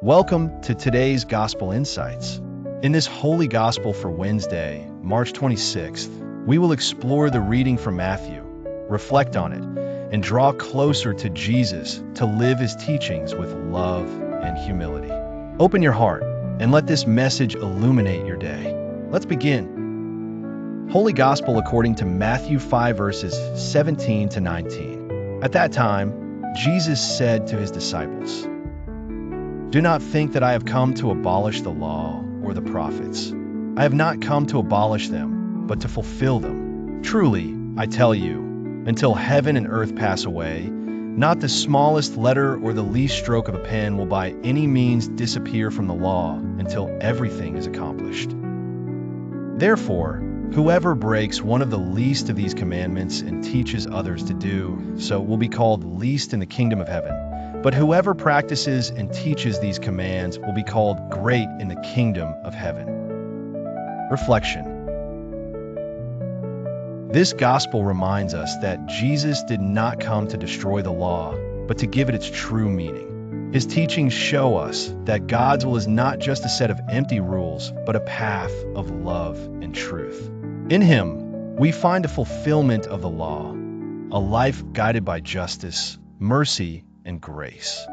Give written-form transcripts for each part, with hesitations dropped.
Welcome to today's Gospel Insights. In this Holy Gospel for Wednesday, March 26th, we will explore the reading from Matthew, reflect on it, and draw closer to Jesus to live his teachings with love and humility. Open your heart and let this message illuminate your day. Let's begin. Holy Gospel according to Matthew 5 verses 17 to 19. At that time, Jesus said to his disciples, "Do not think that I have come to abolish the law or the prophets. I have not come to abolish them, but to fulfill them. Truly, I tell you, until heaven and earth pass away, not the smallest letter or the least stroke of a pen will by any means disappear from the law until everything is accomplished. Therefore, whoever breaks one of the least of these commandments and teaches others to do so will be called least in the kingdom of heaven. But whoever practices and teaches these commands will be called great in the kingdom of heaven." Reflection. This gospel reminds us that Jesus did not come to destroy the law, but to give it its true meaning. His teachings show us that God's will is not just a set of empty rules, but a path of love and truth. In him, we find a fulfillment of the law, a life guided by justice, mercy, and grace.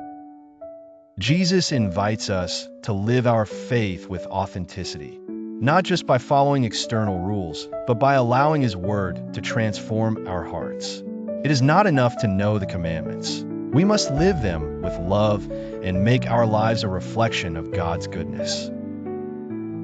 Jesus invites us to live our faith with authenticity, not just by following external rules, but by allowing his word to transform our hearts. It is not enough to know the commandments. We must live them with love and make our lives a reflection of God's goodness.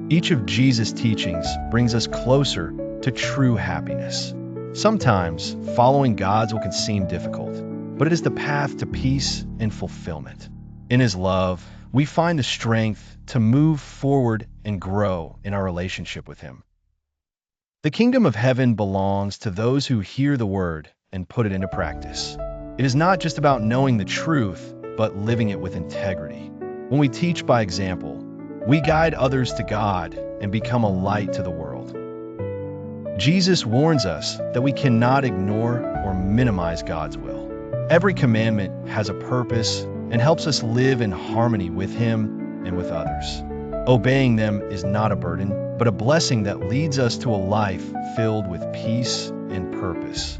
Each of Jesus' teachings brings us closer to true happiness. Sometimes following God's will can seem difficult, but it is the path to peace and fulfillment. In his love, we find the strength to move forward and grow in our relationship with him. The kingdom of heaven belongs to those who hear the word and put it into practice. It is not just about knowing the truth, but living it with integrity. When we teach by example, we guide others to God and become a light to the world. Jesus warns us that we cannot ignore or minimize God's will. Every commandment has a purpose and helps us live in harmony with him and with others. Obeying them is not a burden, but a blessing that leads us to a life filled with peace and purpose.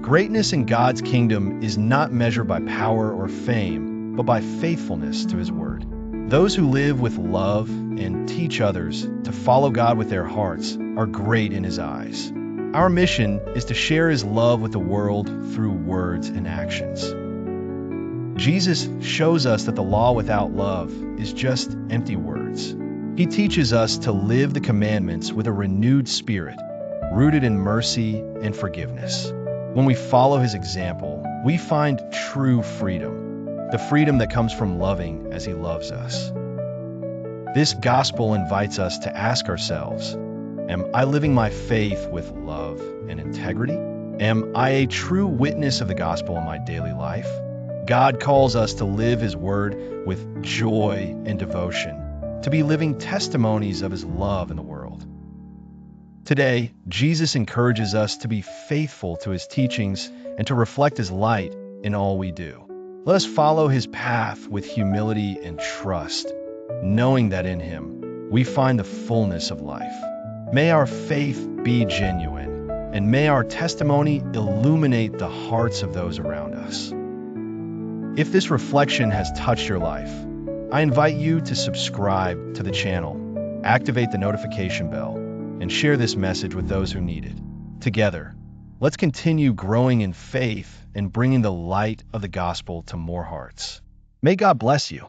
Greatness in God's kingdom is not measured by power or fame, but by faithfulness to his word. Those who live with love and teach others to follow God with their hearts are great in his eyes. Our mission is to share his love with the world through words and actions. Jesus shows us that the law without love is just empty words. He teaches us to live the commandments with a renewed spirit, rooted in mercy and forgiveness. When we follow his example, we find true freedom, the freedom that comes from loving as he loves us. This gospel invites us to ask ourselves, am I living my faith with love and integrity? Am I a true witness of the gospel in my daily life? God calls us to live his word with joy and devotion, to be living testimonies of his love in the world. Today, Jesus encourages us to be faithful to his teachings and to reflect his light in all we do. Let us follow his path with humility and trust, knowing that in him we find the fullness of life. May our faith be genuine, and may our testimony illuminate the hearts of those around us. If this reflection has touched your life, I invite you to subscribe to the channel, activate the notification bell, and share this message with those who need it. Together, let's continue growing in faith and bringing the light of the gospel to more hearts. May God bless you.